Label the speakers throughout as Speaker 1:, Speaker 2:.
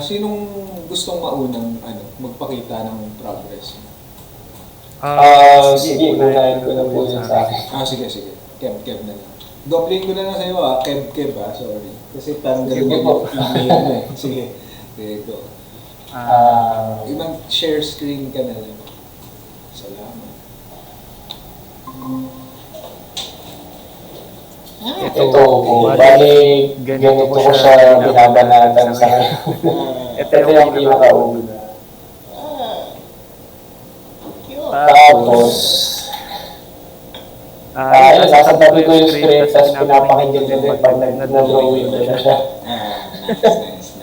Speaker 1: sinong gustong maunang magpakita ng progress?
Speaker 2: Sige, unahin ko na po yun sa akin.
Speaker 1: Sige. Kev na lang. Doubling ko na lang sa'yo Kev sorry. Kasi parang
Speaker 2: Sige
Speaker 1: ganun
Speaker 2: po.
Speaker 1: Sige, go. Ibang share screen ka na lang. Salamat.
Speaker 2: Ito po, bali, ganito ko siya binabanatan sa akin. Ito yung pinakauna. Tapos, nasa tabi ko yung script, tapos pinapakinggan din pag nag-drawing ko siya.
Speaker 1: Nice.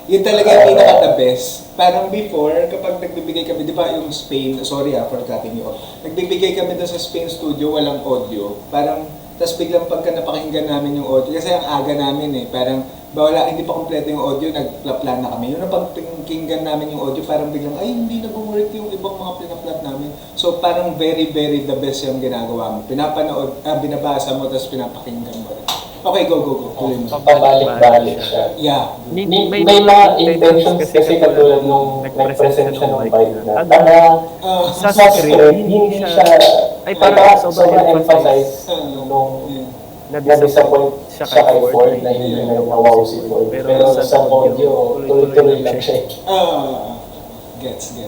Speaker 1: Yun talaga yung pinaka-the best. Parang before, kapag nagbibigay kami, di ba yung Spain, sorry for cutting you off, nagbibigay kami doon sa Spain studio, walang audio. Parang, tapos biglang pagka napakinggan namin yung audio, kasi ang aga namin parang, hindi pa kompleto yung audio, nagpla-plan na kami. Yun na pagpakinggan namin yung audio, parang biglang, ay hindi nag-work yung ibang mga pinaplat namin. So parang very, very the best yung ginagawa mo. Binabasa mo, tapos pinapakinggan mo. Okay, go. Tuloy mo.
Speaker 2: Pabalik-balik siya.
Speaker 1: Yeah.
Speaker 2: May mga intentions kasi katulad nung nag-present siya ng bike na. Sa script, hindi siya, parang sobrang emphasize nung na-disappoint siya kay Ford na hindi na nawaw si Ford. Pero sa audio, tuloy-tuloy lang siya.
Speaker 1: Gets.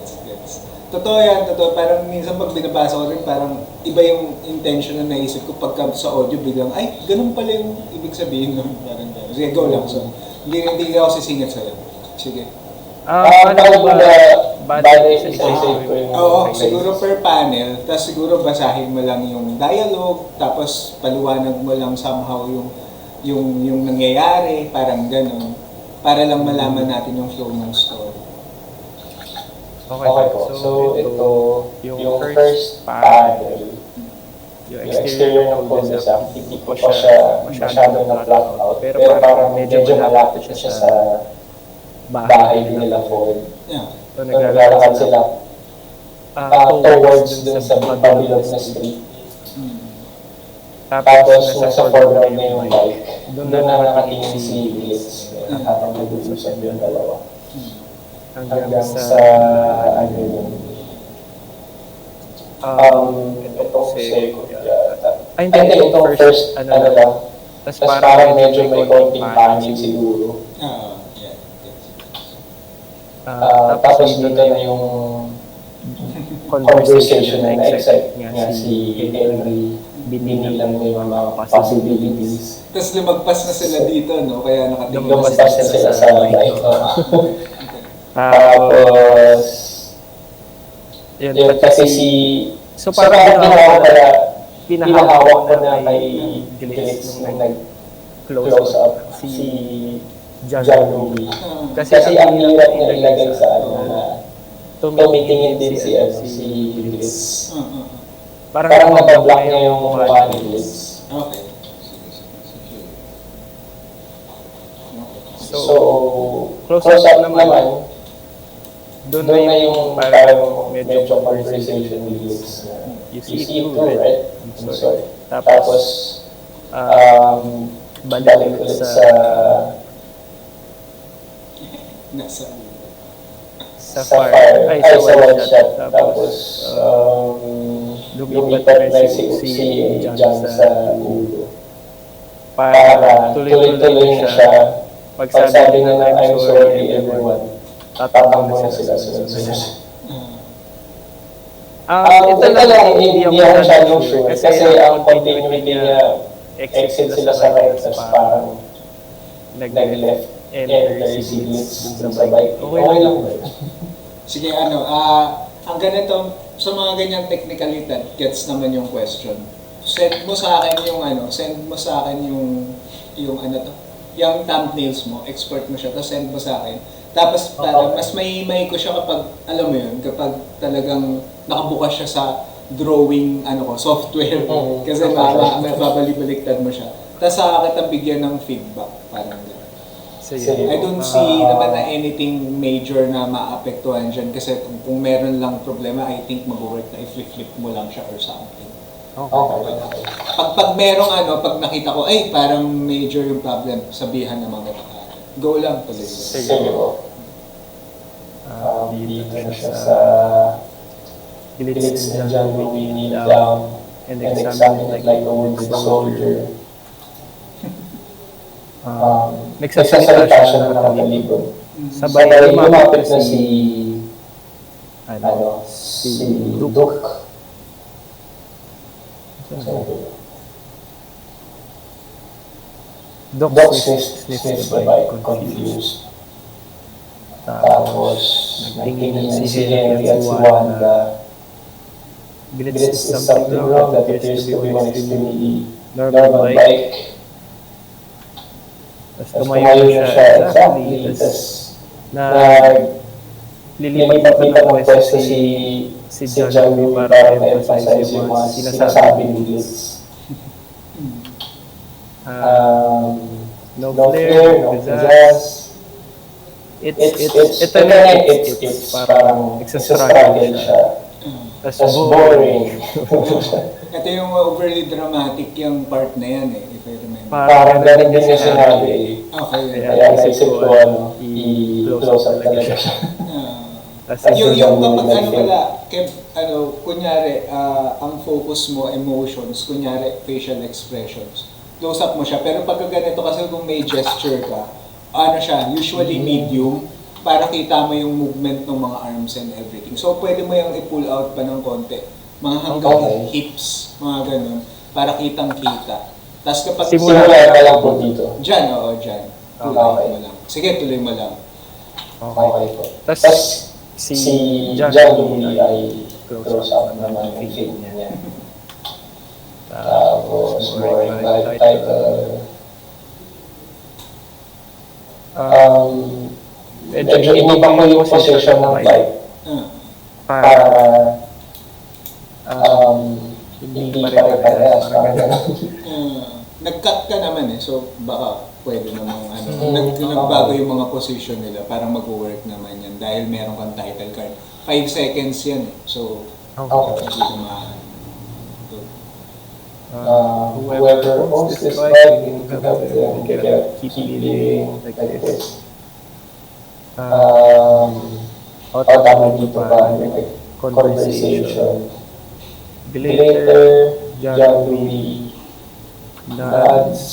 Speaker 1: Totoo yan. Parang minsan pag binabasa ko rin, parang iba yung intention na naisip ko pagka sa audio biglang, ay, ganun pala yung ibig sabihin nun. Parang gano'n. Sige, go lang. So, hindi ako sisingit sa'yo. Sige.
Speaker 2: Paano ba isa-isave ko yung
Speaker 1: siguro per panel, tapos siguro basahin mo lang yung dialogue, tapos paliwanag mo lang somehow yung nangyayari, parang gano'n. Para lang malaman natin yung flow ng story.
Speaker 2: Okay po. So, ito, yung first panel, yung exterior ng cul-de-sac, hindi ko pa siya masyadong na-plot out. Pero parang medyo malapit siya sa bahay nila Ford.
Speaker 1: Yeah.
Speaker 2: So, naglalakad sila towards dun sa pabilog na street. Tapos, nasa foreground na yung bike. Doon na nakatingin si Blitz. Habang nag-usap yung dalawa. Hanggang sa ano yun. Itong second yata. Hindi, itong first, lang. Tapos parang medyo may konting panig siguro. Tapos dito na yung conversation na na-excite nga si Henry. Binilang mo yung mga possibilities.
Speaker 1: Tapos lumagpas na sila dito, no? Kaya nakatingin
Speaker 2: lumagpas na sila sa right. Tapos, yun kasi so parang pinahawak ko na kay Glitz nung nag-close up si John Louie. Kasi ang hirap na ilagay sa na tumitingin din si Glitz. Parang nabablock niya yung mukha ni Glitz.
Speaker 1: Okay.
Speaker 2: So, close up naman, doon na yung parang medyo conversation with Glitz. You see it too, right? I'm sorry. Tapos, balik ulit sa fire, sa one shot. Tapos, lumipat na si John sa ulo. Para tuloy-tuloy siya. Pagsabi na I'm sorry everyone. Tatakbo na sila sunod-sunod. Ito lang, hindi ako masyadong sure. Kasi ang continuity niya, exit sila sa right, tapos parang nag-left and si Blitz dun sa bike. Okay lang ba?
Speaker 1: Sige, ang ganito, sa mga ganyang technicality, gets naman yung question. Send mo sa akin yung thumbnails mo, export mo siya, tapos send mo sa akin. Tapos parang mas may ko siya kapag, alam mo yun, kapag talagang nakabukas siya sa drawing software. Kasi babalik-baliktad mo siya. Tapos saka kita bigyan ng feedback. Parang gano'n. I don't see naman na anything major na maapektuhan dyan. Kasi kung meron lang problema, I think mag-work na i-flip mo lang siya or something.
Speaker 2: Okay.
Speaker 1: Pag merong pag nakita ko, ay parang major yung problem, sabihan naman kita. Go lang tuloy.
Speaker 2: Sige po. dito na siya sa Glitz and John Louis kneel down and examine it like a wounded soldier. Nagsasalita siya ng nakatalikod. Sabay lumapit na si Duke. Doc sniffs the bike, confused. Tapos, nagtingin si Henry at si Wanda. Glitz is something wrong that appears to be an extremely normal bike. Tapos tumayo siya exactly. Tapos, lilipat ng pwesto si John Louis para emphasize yung mga sinasabi ni Glitz. No flare, no pizzazz. It's parang nagsastruggle siya. Tapos boring.
Speaker 1: Ito yung overly dramatic yung part na yan if I remember.
Speaker 2: Parang ganun din yung sinabi.
Speaker 1: Okay.
Speaker 2: Kaya naisip ko i-close up talaga siya.
Speaker 1: Yung kapag kunyari, ang focus mo, emotions, kunyari, facial expressions, close up mo siya. Pero pagka ganito kasi kung may gesture ka, usually medium, para kita mo yung movement ng mga arms and everything. So, pwede mo yung i-pull out pa ng konti. Mga hanggang hips, mga ganun, para kitang-kita. Tapos kapag...
Speaker 2: Simula ka lang po dito.
Speaker 1: Diyan, oo, diyan. Tuloy mo lang. Sige, tuloy mo lang.
Speaker 2: Okay po. Tapos, si John Louis ay close up naman yung feed niya. Tapos, more like title. Medyo iniba ko yung position ng bike para hindi pare-parehas.
Speaker 1: Nag-cut ka naman so baka pwede namang nagbago yung mga position nila para mag-work naman yan dahil meron kang title card. 5 seconds yan so hindi naman.
Speaker 2: Whoever owns this bike, you can keep leading like this. Tama dito ba, conversation. Later, John Louis nods.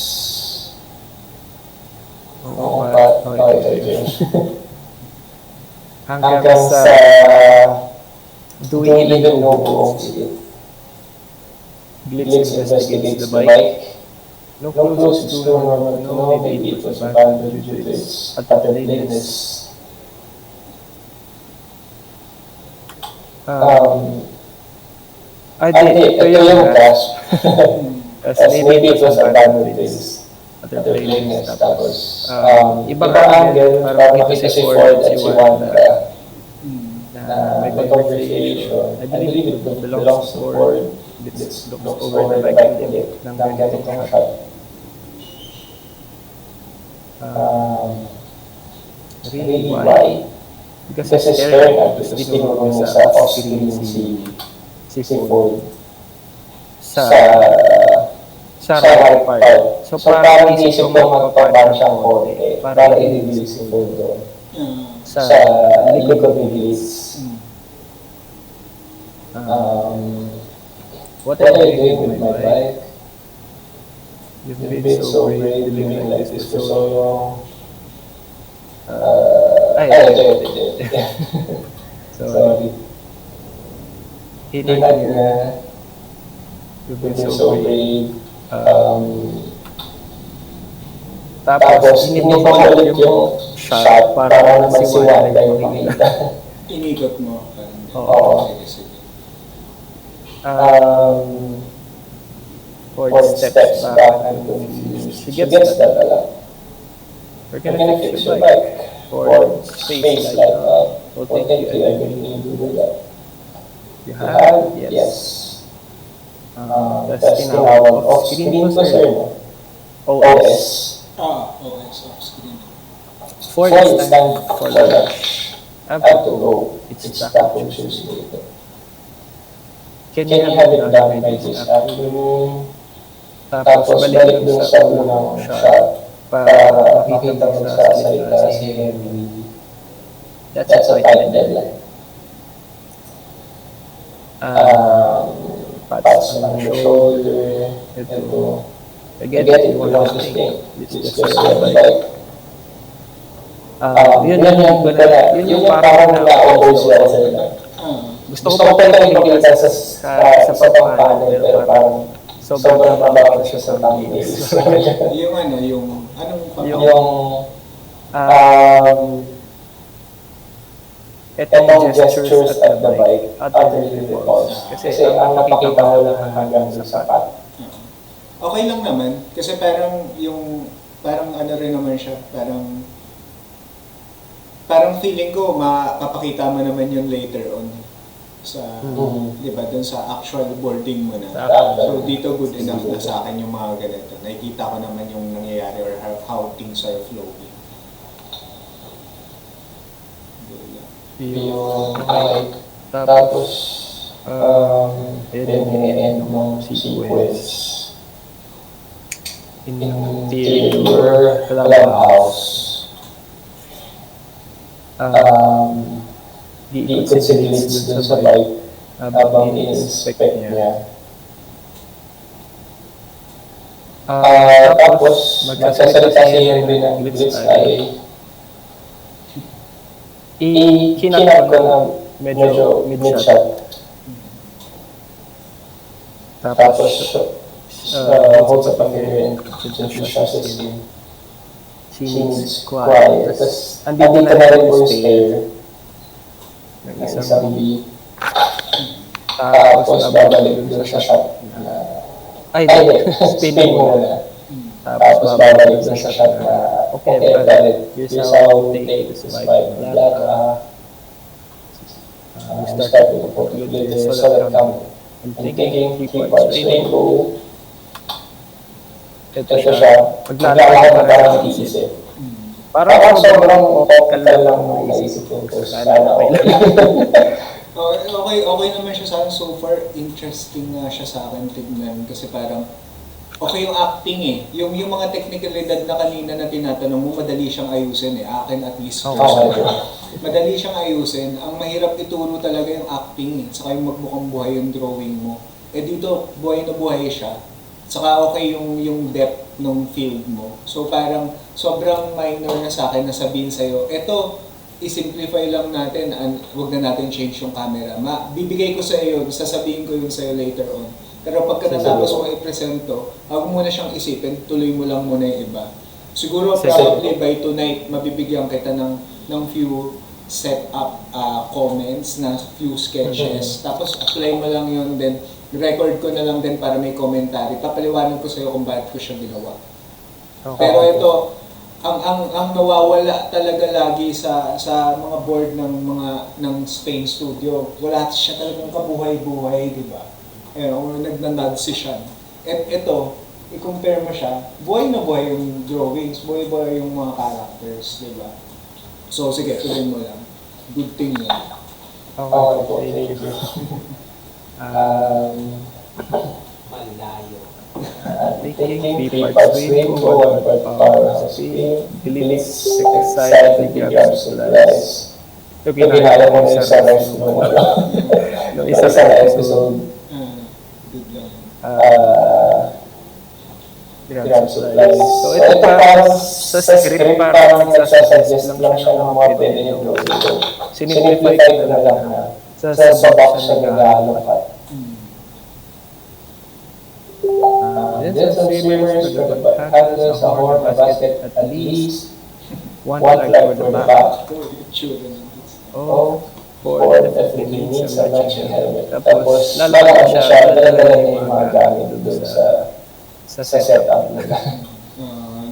Speaker 2: Hanggang sa do we even know who owns it? Glitz investigates the bike. No clues to normal to know, maybe it was abandoned due to its attentiveness. Ito yung grasp. As maybe it was abandoned due to its attentiveness. Tapos, ibang angle, parang makita si Ford at si Wanda na may conversation. I believe it belongs to Ford. It's looks over the bike ng ganitong shot. Really, why? Because he's staring at this tinuro niya sa off-screen si Ford sa right part. So parang inisip ko magpapan siyang konti para i-reveal si Ford doon sa likod ni Glitz. What are you doing with my bike? You've been so brave living like this for so long. Sorry. Hinag na. You've been so brave. Tapos, hindi pa ulit yung shot para naman si Wanda yung makita.
Speaker 1: Inikot mo.
Speaker 2: Oo. Ford steps back and confused. She gets that a lot. We're gonna fix your bike. Ford space like that. Well, thank you, I really need to do that. You have? Yes. That's tinawag off-screen concern. OS.
Speaker 1: OS off-screen.
Speaker 2: Ford stand for lunch. I have to go. It's back on Tuesday. Can you have it done by this afternoon? Tapos balik dun sa unang shot para makita mo sa salita si Henry. That's a tight deadline. Pats on the shoulder. Ito. I get it, you want to stay. It's just the bike. Yun yung parang na-oppose ako sa iba. Gusto ko pa makikita sa pagpapano, pero parang sobrang mababa siya sa tangis.
Speaker 1: Yung ano, yung anong
Speaker 2: etong gestures at the bike, utterly repulsed. Kasi ang napakita mo lang hanggang sa sapat.
Speaker 1: Okay lang naman, kasi parang parang ano rin naman siya, parang feeling ko mapapakita mo naman yun later on sa, di ba, dun sa actual boarding mo na. So dito good enough na sa akin yung mga ganito. Nakikita ko naman yung nangyayari or how things are flowing.
Speaker 2: Yung tapos in ng sequence. Interior clubhouse. Di considerates dun sa bike habang in-inspect niya. Tapos, magsasalita si Henry ng Blitz ay kinap ko na medyo mid-shot. Tapos, holds up ang hearing since siya sa skin. She needs quiet. Tapos, andito na rin po yung stare ng isang beat. Tapos, babalik doon sa shot na spin muna. Tapos, babalik doon sa shot na okay, but here's how we take this vibe. We start to put the solid count. I'm thinking 3 parts rainbow. Ito siya, maglalakad na parang isip. Parang sobrang topical lang ng naisip ko. Sana
Speaker 1: okay naman siya sa akin so far. Interesting nga siya sa akin tignan kasi parang okay yung acting eh. Yung mga technicalidad na kanina na tinatanong mo, madali siyang ayusin eh. Akin at least. Madali siyang ayusin. Ang mahirap ituro talaga yung acting eh. Saka yung magbukang buhay yung drawing mo. Eh dito, buhay na buhay siya. Saka okay yung depth ng field mo. So parang sobrang minor na sa akin na sabihin sa'yo, eto, i-simplify lang natin, wag na natin change yung camera. Bibigay ko sa'yo yun, sasabihin ko yun sa'yo later on. Pero pagka natapos mo i-present to, huwag mo na siyang isipin, tuloy mo lang muna yung iba. Siguro probably by tonight, mabibigyan kita ng few set up comments, na few sketches. Tapos apply mo lang yun, then record ko na lang din para may commentary. Papaliwanag ko sa'yo kung bakit ko siya ginawa. Pero ito, ang nawawala talaga lagi sa mga board ng Spain Studio, wala siya talagang kabuhay-buhay, di ba? Nagnanod si Sean. At ito, i-compare mo siya, buhay na buhay yung drawings, buhay-buhay yung mga characters, di ba? So sige, tuloy mo lang. Good thing yan.
Speaker 2: Okay, thank you.
Speaker 3: Malayo.
Speaker 2: Taking 3 parts rainbow, 1 part powerhouse pink, Philips excited, grabs supplies. Ito ginala mo yung sa rest mo. No, isa sa episode.
Speaker 1: Good lang.
Speaker 2: Grab supplies. So ito parang sa script, parang nagsasuggest lang siya ng mga pwede nyo gawin dito. Sinimplify ko na lang na sa box siya nag-aalapat. Then some swimmers with the handles, a horn, a basket, at least 1 flag for the back. For definitely needs a matching helmet. Tapos lalakad siya, lalagyan niya yung mga gamit doon sa setup nila.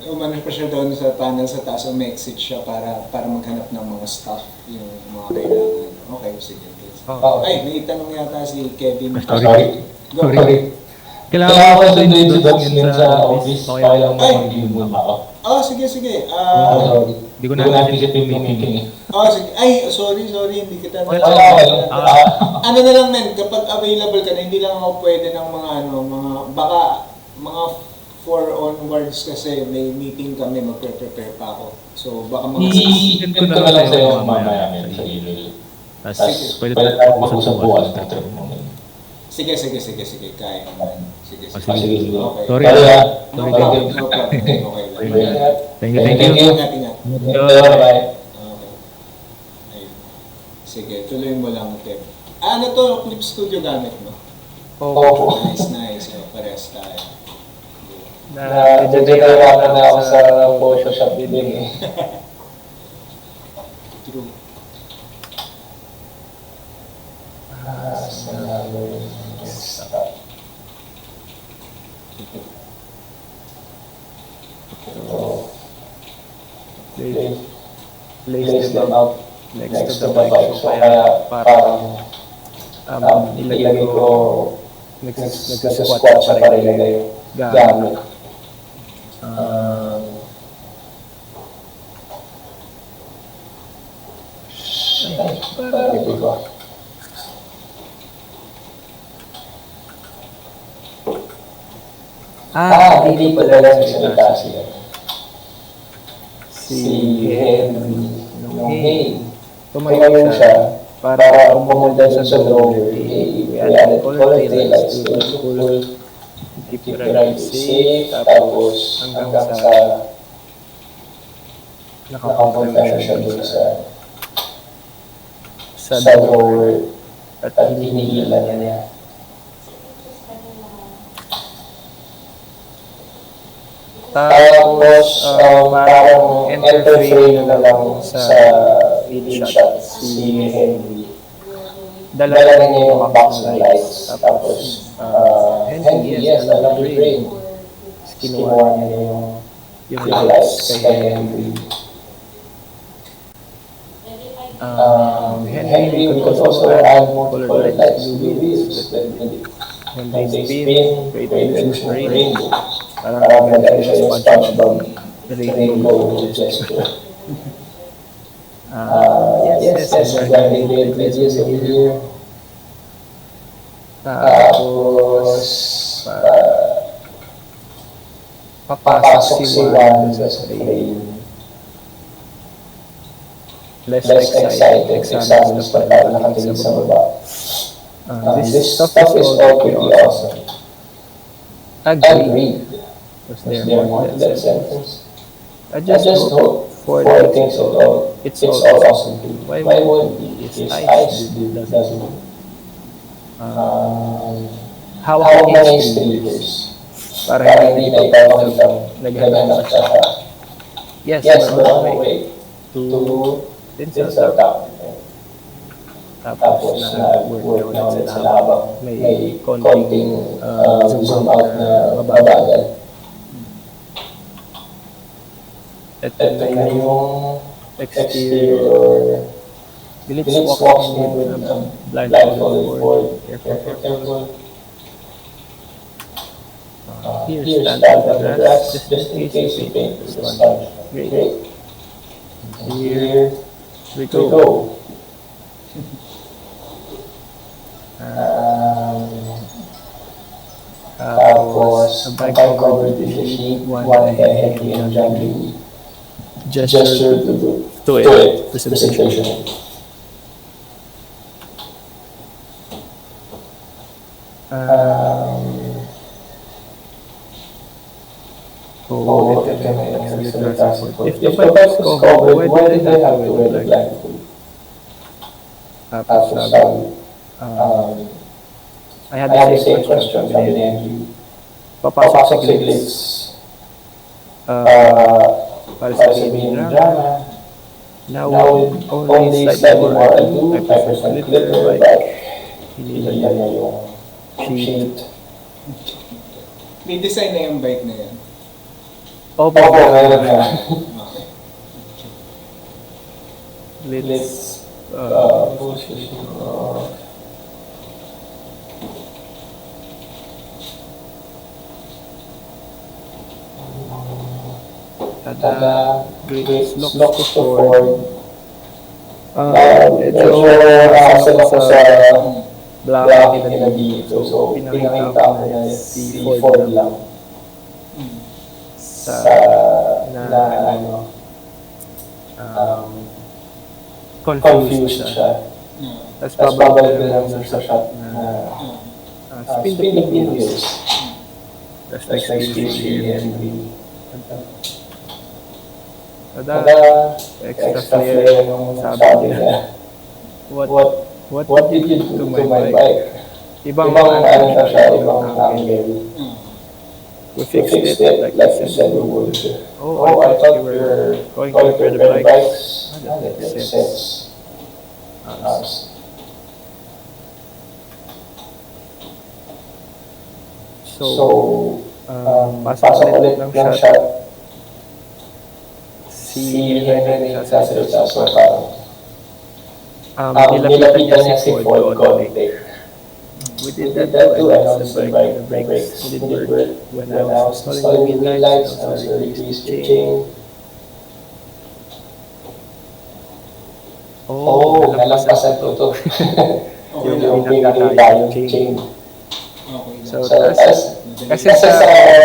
Speaker 1: Umano pa siya doon sa panel sa taas, may exit siya para maghanap ng mga stuff, yung mga kailangan. Okay, sige. Ay, may tanong yata si Kevin. Go.
Speaker 2: Kailangan ko doon document sa office. Okay lang mag-review mo ako.
Speaker 1: Sige.
Speaker 2: Hindi ko na-appreciate yung meeting eh.
Speaker 1: Sige. Ay, sorry, hindi kita na.
Speaker 2: Okay.
Speaker 1: Na lang men, kapag available ka na, hindi lang ako pwede ng mga baka mga 4 onwards kasi may meeting kami, magpe-prepare pa ako. So baka mga
Speaker 3: I-send ko na lang sa'yo mamaya sa email. Tapos pwede tayo mag-usap bukas na ito.
Speaker 1: Sige, kaya naman. Sige.
Speaker 3: Sige.
Speaker 1: Okay.
Speaker 3: Sorry.
Speaker 1: No problem. Okay lang.
Speaker 3: Thank you.
Speaker 1: Ingat.
Speaker 3: Bye-bye.
Speaker 1: Okay. Ayun. Sige, tuloy mo lang, Kev. Ano to? Clip Studio gamit mo?
Speaker 2: Oo.
Speaker 1: Nice. Parehas tayo.
Speaker 2: Nagdadala na ako sa Photoshop din eh.
Speaker 1: True.
Speaker 2: Place them out next to the bike. So kaya parang ilagay ko nagsa-squat siya para ilagay yung gamit. Parang ko. Hindi pala lang salita siya. Si Henry nung tumayo siya para pumunta sa lower. We added color taillights to the school. Keep the ride safe. Tapos hanggang sa nakapunta siya dun sa lower at hinihilan niya. Tapos, parang enter frame na lang sa lead shot si Henry. Dala niya yung box ng lights. Tapos, Henry, yes, alam yung frame. Kinuha niya yung lights kay Henry. Henry could also add more colored lights to this. Henry's spin, create illusion of rainbow. Parang maganda siya yung SpongeBob rainbow gesture. Yes, regarding the videos over here. Tapos, papasok si Juan sa frame. Less excited, examines na pala nakatingin sa baba. This stuff is all pretty awesome. Agreed. Was there more to that sentence? I just hope for things it's all awesome too. Why would his eyes doesn't how many stickers? Para hindi na ipapakitang naghanap siya. Yes, we're on the way to Tinsel Town. Tapos na-work na ulit sila habang may konting zoom out na mabagal. Ito na yung exterior. Phillips walks in with a blindfolded board. Careful. Here, stand on the grass, just in case you paint this one. Great. Here we go. Tapos, a bike covered with a sheet, one head and jumping gesture to it, presentation. If the bike is covered, why did they have to wear the blindfold? Tapos, I had the same question from the MU. Papasok si Glitz para sabihin ng drama. Now with only slightly more ado, I press the glitter like hinila niya yung sheet.
Speaker 1: May design na yung bike na yan.
Speaker 2: Opo, meron na. Glitz Tada, Glitz looks to Ford. Medyo hassle ako sa black nila dito. So, pinakita ko na si Ford lang. sa na ano, confused siya. Tapos babalik na lang sa shot na spin the pin wheels. Tapos next spin the Tada! Extra flare yung sabi niya. What did you do to my bike? Ibang ano na siya, ibang angle. We fixed it like you said we would. Oh, I thought you were going to repair the bikes. That makes sense. So, pasok ulit ng shot. Si Henry nagsasalita so parang nilapitan niya si Ford Conte. We did that too, and also the brakes didn't work. When I was installing the wheel lights, I was released the chain. Oh, nalampasan ko ito. Yung pinili tayong chain. So, kasi sa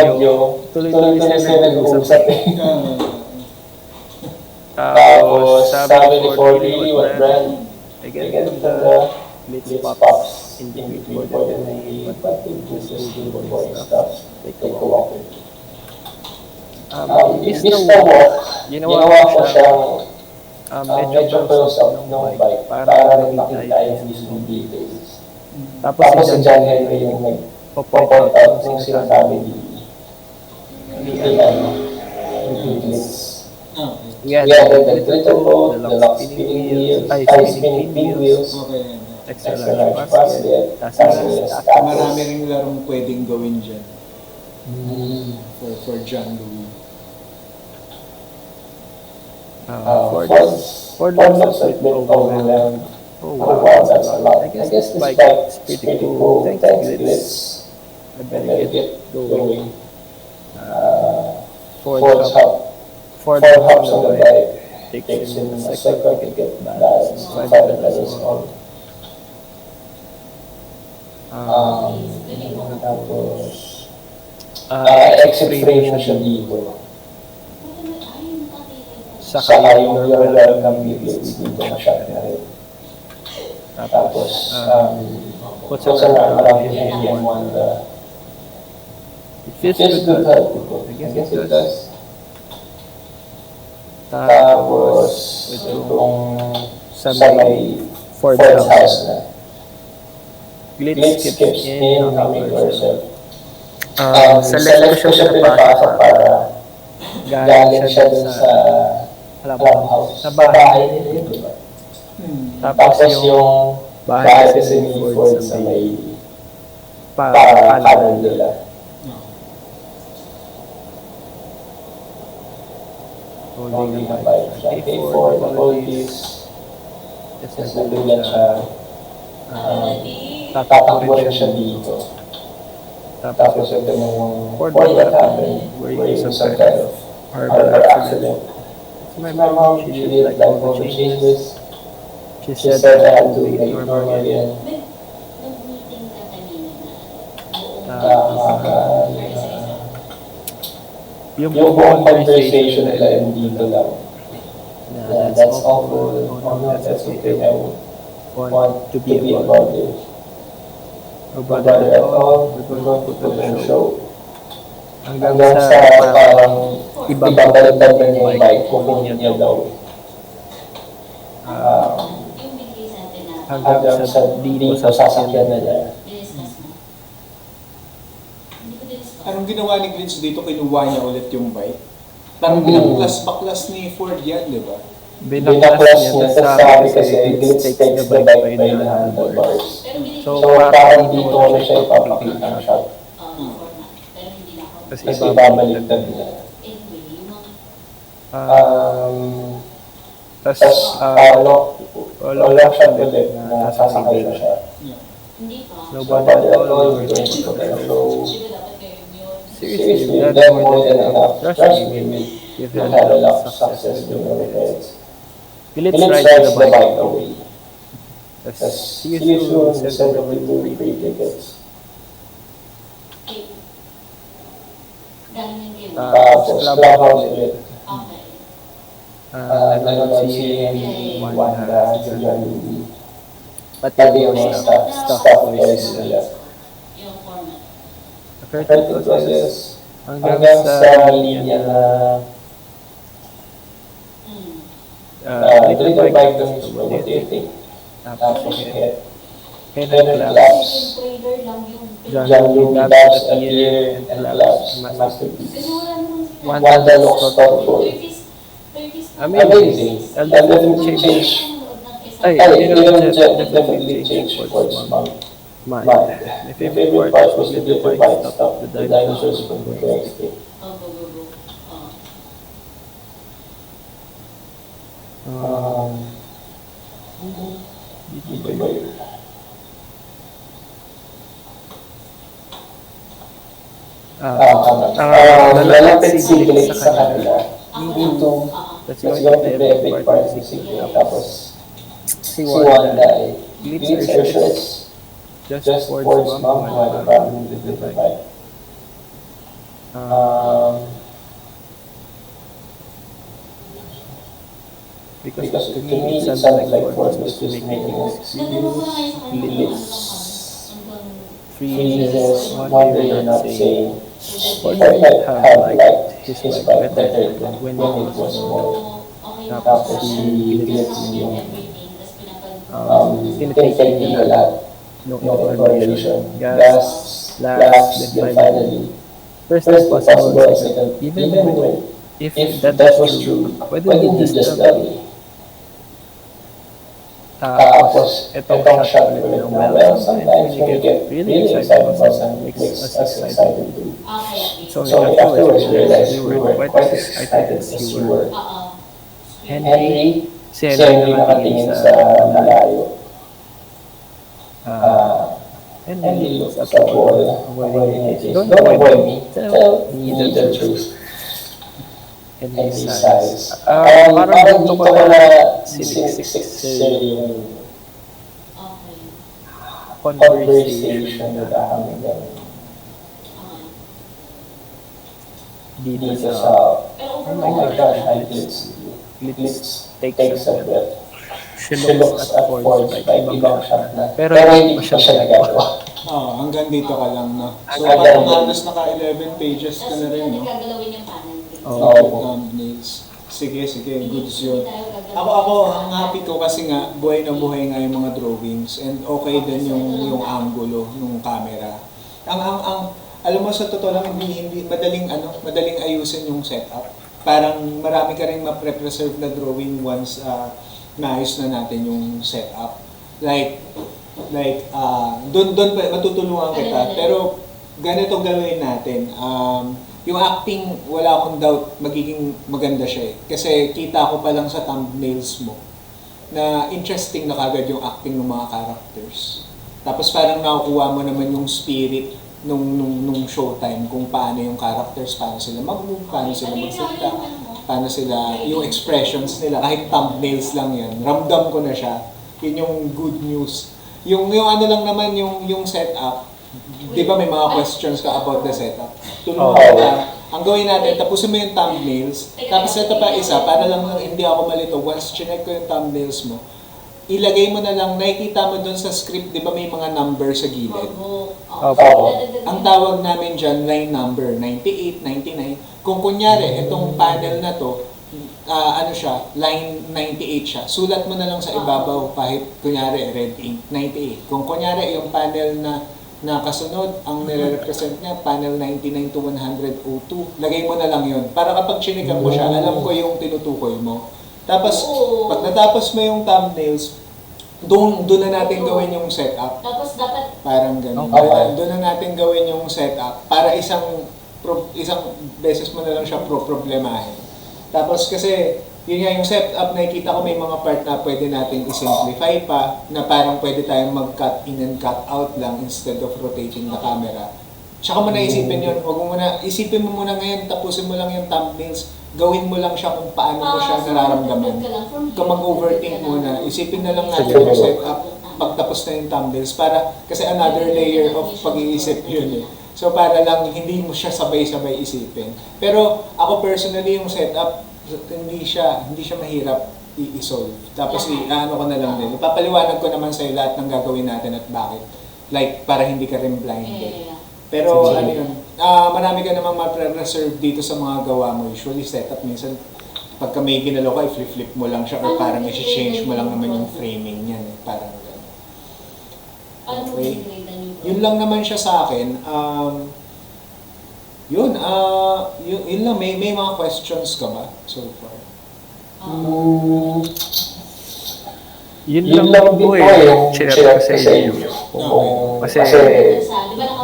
Speaker 2: audio, tuloy-tuloy sila nag-uusap eh. Tapos, sabi ni Ford, really, what brand? I get the Blitz Pops in the Ford and I put into the boy stuff. Take a walk. Is the walk, ginawa ko siyang medyo close up ng bike para makita yung mismong details. Tapos si John Henry yung nag-point out yung sinasabi ni Blitz. We had the glitter boat, the lock spinning wheels, spinning pin wheels, extra large basket,
Speaker 1: Marami ring larong pwedeng gawin dyan. For John Louis.
Speaker 2: Ford looks a bit overwhelmed. Oh wow, that's a lot. I guess this bike is pretty cool. Thanks, Glitz. I better get going. Ford hops on the bike, takes him a second to get balance, find the pedals on. Tapos, exit-frame na siya dito. Saka yung your welcome videos dito na siya na rin. Tapos, puts around his AM1 it feels good to help people. I guess it does. Tapos, itong sa may Ford house na. Glitz skips in, humming to herself. Sa left ko siya pinapasa para galing siya dun sa clubhouse. Sa bahay nila yun, diba? Tapos yung bahay kasi ni Ford sa may kanan nila. Holding the bike. Pay for the oldies. Just nagdulan siya. Tatakbo rin siya dito. Tapos ito yung Ford what happened. Were you some kind of harbor accident? My mom, she didn't like all the changes. She said I had to make normal again.
Speaker 4: Nag-meeting ka kanina
Speaker 2: yung buong conversation nila yung dito lang. That's awful. Oh no, that's okay. I want to be about it. No bother at all. We're going to put on a show. Hanggang sa parang ibabaliktad na niya yung bike kung niya daw.
Speaker 4: yung bigay sa atin na
Speaker 2: Hanggang sa dito sa sasakyan na niya.
Speaker 4: diniscuss mo. Hindi ko diniscuss.
Speaker 1: Anong ginawa ni Glitz dito? Kinuha niya ulit yung bike. Parang binaklas-baklas ni Ford yan, di ba?
Speaker 2: Binaklas niya sa sabi kasi Glitz takes the bike by the handlebars.
Speaker 4: Pero binigay
Speaker 2: So,
Speaker 4: ko
Speaker 2: parang dito na siya ipapakita ng shot.
Speaker 4: format. Pero hindi na ako.
Speaker 2: Tapos ibabaliktad niya.
Speaker 4: Anyway, yung mga
Speaker 2: Tapos, lock shot ulit na sasakay na siya.
Speaker 4: hindi pa.
Speaker 2: Nobody at all, we're going to put on a show.
Speaker 4: Siguro dapat kayo yun.
Speaker 2: Seriously, we've done more than enough. Trust me, we've had a lot of success doing the repairs. Phillips rides the bike away. See you soon, send over 2 free tickets.
Speaker 4: Okay. Galing
Speaker 2: Tapos Clubhouse ulit.
Speaker 4: Okay.
Speaker 2: Nanonood si Wanda, si John Louie.
Speaker 5: Pati
Speaker 2: Pati
Speaker 5: yung
Speaker 2: yung
Speaker 5: mga
Speaker 2: stuff
Speaker 5: stuff
Speaker 2: boys
Speaker 5: boys
Speaker 2: nila.
Speaker 4: Yung format.
Speaker 2: Curtain process
Speaker 5: hanggang sa linya na
Speaker 2: little bike dun is what do you think? Tapos hit.
Speaker 5: Kenneth
Speaker 2: Kenneth
Speaker 5: Labs,
Speaker 2: Labs,
Speaker 4: Trader lang yung
Speaker 5: John Louie, Labs at Year, and Labs,
Speaker 2: Masterpiece.
Speaker 4: Kasi wala naman sila.
Speaker 5: Wanda looks thoughtful.
Speaker 4: 30s
Speaker 5: Amazing. I'll definitely change. Ay, you know, definitely change towards Mine. My favorite part was the little bite stuff, the dinosaurs from the extinct.
Speaker 4: Oh, go, go, go.
Speaker 2: Dito ba yun? Lalapit si Blake sa kanila. Dito, that's going to be a big part of the sequel. Tapos, si Wanda ay leads her shirts just towards mom who had a problem with the bike. Because to me, it sounded like Ford was just making an excuse. Limits, freezes, one day you're not saying, Ford might have liked his bike better than when it was more. Tapos si Gilip yung tinitake niya lahat ng information. Gas, last, then finally, first possible, second, even when, if that was true, why didn't he just tell me? Tapos, itong shot ulit ng well, sometimes when you get really excited about something, makes us excited too. So afterwards, we realized we were quite as excited as you were. Henry, si Henry nakatingin sa malayo. Henry looks at the wall, avoiding it. Don't avoid me, tell me the truth. Henry sighs. Parang dito ko na siniksik yung conversation na daming gano'n. Dito sa, oh my gosh, I Glitz takes a breath. She looks at Ford's bike, ibang shot na. Pero hindi pa siya nagagawa.
Speaker 1: Hanggang dito ka lang, no? So, parang halos naka 11 pages ka na rin, no?
Speaker 4: Gagalawin yung panel.
Speaker 1: Thumbnails. Sige, goods yun. Ako, ang happy ko kasi nga, buhay na buhay nga yung mga drawings and okay din yung angulo ng camera. Alam mo, sa totoo lang, hindi madaling ayusin yung setup. Parang marami ka rin ma-preserve na drawing once naayos na natin yung setup. Doon matutulungan kita. Pero ganito gawin natin. Yung acting, wala akong doubt magiging maganda siya eh. Kasi kita ko pa lang sa thumbnails mo na interesting na kagad yung acting ng mga characters. Tapos parang nakukuha mo naman yung spirit nung showtime kung paano yung characters, paano sila mag-move, paano sila magsalita, paano sila, yung expressions nila, kahit thumbnails lang yan, ramdam ko na siya. Yun yung good news. Yung ano lang naman yung setup, di ba may mga questions ka about the setup? Tulungan ka. Ang gawin natin, tapusin mo yung thumbnails, tapos ito pa isa, para lang hindi ako malito, once chinek ko yung thumbnails mo, ilagay mo na lang, nakikita mo doon sa script, di ba may mga number sa gilid? Ang tawag namin dyan, line number, 98, 99. Kung kunyari, itong panel na to, line 98 siya. Sulat mo na lang sa ibabaw, kahit kunyari, red ink, 98. Kung kunyari, yung panel na kasunod, ang nire-represent niya, panel 99 to 102, lagay mo na lang yun. Para kapag chinikan mo siya, alam ko yung tinutukoy mo. Tapos, pag natapos mo yung thumbnails, doon na natin gawin yung setup.
Speaker 4: Tapos dapat
Speaker 1: Parang ganun. Doon na natin gawin yung setup para isang beses mo na lang siya problemahin. Tapos kasi, yun nga yung setup, nakikita ko may mga part na pwede natin i-simplify pa, na parang pwede tayong mag-cut in and cut out lang instead of rotating the camera. Tsaka mo na isipin yun. Isipin mo muna ngayon, tapusin mo lang yung thumbnails, gawin mo lang siya kung paano mo siya nararamdaman. Kung mag-overthink muna, isipin na lang natin yung setup pagtapos na yung thumbnails para, kasi another layer of pag-iisip yun eh. So para lang hindi mo siya sabay-sabay isipin. Pero ako personally yung setup hindi siya mahirap i-solve. Tapos ano ko na lang din. Ipapaliwanag ko naman sa lahat ng gagawin natin at bakit. Like para hindi ka rin blinded. Pero ano yun, marami ka namang ma-reserve dito sa mga gawa mo. Usually setup minsan pagka may ginalaw ka, i-flip mo lang siya or parang i-change mo lang naman yung framing niyan. Parang gano'n. Okay. Yun lang naman siya sa akin. Yun lang. May mga questions ka ba so far?
Speaker 5: Yun
Speaker 2: Yun
Speaker 5: lang
Speaker 2: lang din
Speaker 5: po
Speaker 2: po
Speaker 5: eh,
Speaker 2: yung
Speaker 5: share
Speaker 2: share
Speaker 5: ko sa inyo.
Speaker 1: Okay.
Speaker 5: Kasi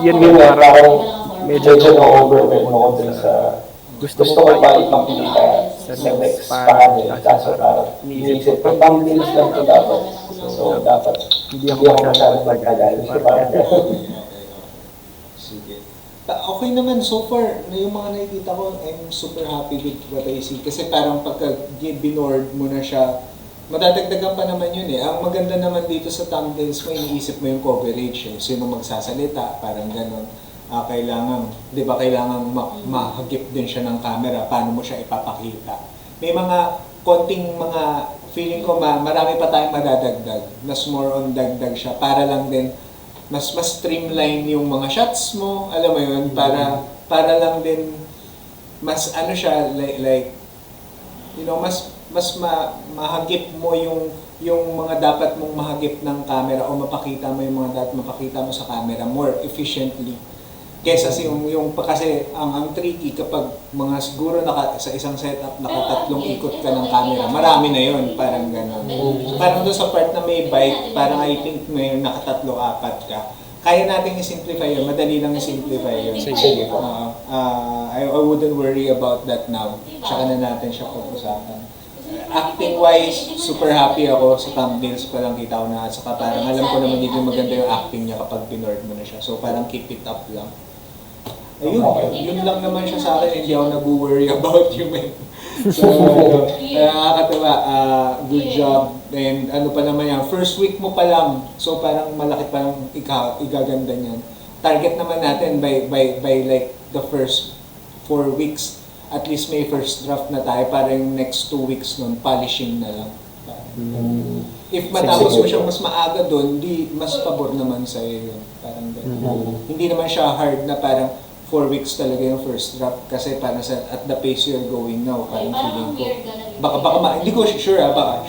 Speaker 5: yun
Speaker 2: yun
Speaker 5: yung
Speaker 2: nga parang
Speaker 5: medyo
Speaker 2: medyo na-overwhelm ako dun sa
Speaker 5: gusto
Speaker 2: gusto
Speaker 5: ko
Speaker 2: ko pa
Speaker 5: pa
Speaker 2: ipakita
Speaker 5: sa
Speaker 2: sa
Speaker 5: next
Speaker 2: next
Speaker 5: panel.
Speaker 2: panel. Kaso parang iniisip ko, thumbnails lang ito dapat. So dapat
Speaker 5: Hindi ako
Speaker 2: masyadong
Speaker 5: masyadong
Speaker 2: magtagal.
Speaker 1: Sige. Okay naman so far, na yung mga nakikita ko, I'm super happy with what I see. Kasi parang pagka binord mo na siya, madadagdagan pa naman yun eh. Ang maganda naman dito sa thumbnails mo, iniisip mo yung coverage eh. Sino magsasalita, parang ganon. Kailangan, di ba kailangan mahagip din siya ng camera, paano mo siya ipapakita. May mga konting mga, feeling ko marami pa tayong madadagdag. Mas more on dagdag siya, para lang din, mas streamline yung mga shots mo, alam mo yun, para lang din, mas ano siya, like you know, mas mahagip mo yung mga dapat mong mahagip ng camera o mapakita mo yung mga dapat mapakita mo sa camera more efficiently. Kesa kasi ang tricky kapag mga siguro sa isang setup nakatatlong ikot ka ng camera, marami na yun, parang gano'n. Parang doon sa part na may bike, parang I think may nakatatlo-apat ka. Kaya natin i-simplify yun, madali lang i-simplify yun.
Speaker 2: Sige po.
Speaker 1: I wouldn't worry about that now. Tsaka na natin siya pag-usapan. Acting-wise, super happy ako sa thumbnails ko lang kita ko na. At saka parang alam ko naman hindi maganda yung acting niya kapag binord mo na siya. So parang keep it up lang. Ayun, yun lang naman siya sa akin. Hindi ako nag-worry about you, man. So, nakakatawa. Good job. And ano pa naman yan, first week mo pa lang. So parang malaki parang igaganda niyan. Target naman natin by like the first 4 weeks. At least may first draft na tayo para yung next 2 weeks nun, polishing na lang. If matapos mo siya mas maaga doon, mas pabor naman sa'yo yun. Parang gano'n. Hindi naman siya hard na parang 4 weeks talaga yung first draft kasi parang at the pace you're going now, parang feeling ko. Hindi ko sure baka.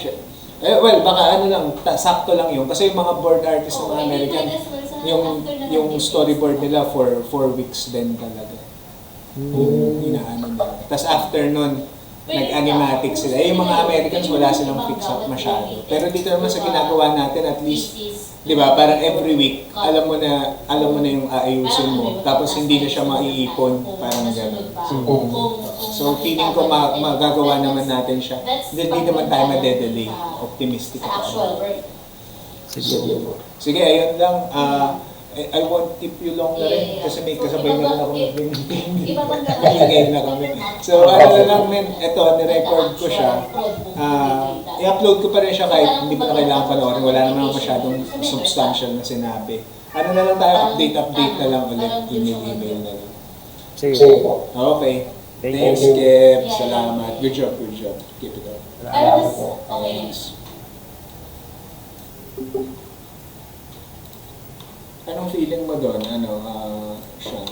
Speaker 1: Baka ano lang, sakto lang yun. Kasi yung mga board artists ng mga American, yung storyboard nila for 4 weeks din talaga. Inaano nila. Tapos after nun, nag-animatic sila. Yung mga Americans, wala silang fix-up masyado. Pero dito naman sa ginagawa natin, at least, di ba, parang every week, alam mo na yung aayusin mo. Tapos hindi na siya maiipon, parang gano'n. So feeling ko magagawa naman natin siya. Hindi naman tayo madedelay. Optimistic ako. Sige, ayun lang. I won't keep you long na rin kasi may kasabay na rin ako mag-ingay na kami. So ano na lang men, eto, nirecord ko siya. I-upload ko pa rin siya kahit hindi mo na kailangan panoorin. Wala naman masyadong substantial na sinabi. Ano na lang tayo, update na lang ulit. Email na lang.
Speaker 5: Sige.
Speaker 1: Okay.
Speaker 5: Thank
Speaker 1: Thanks,
Speaker 2: you.
Speaker 1: Kep. Salamat. Good job. Keep it up.
Speaker 4: Okay.
Speaker 1: Anong feeling mo doon? Siya?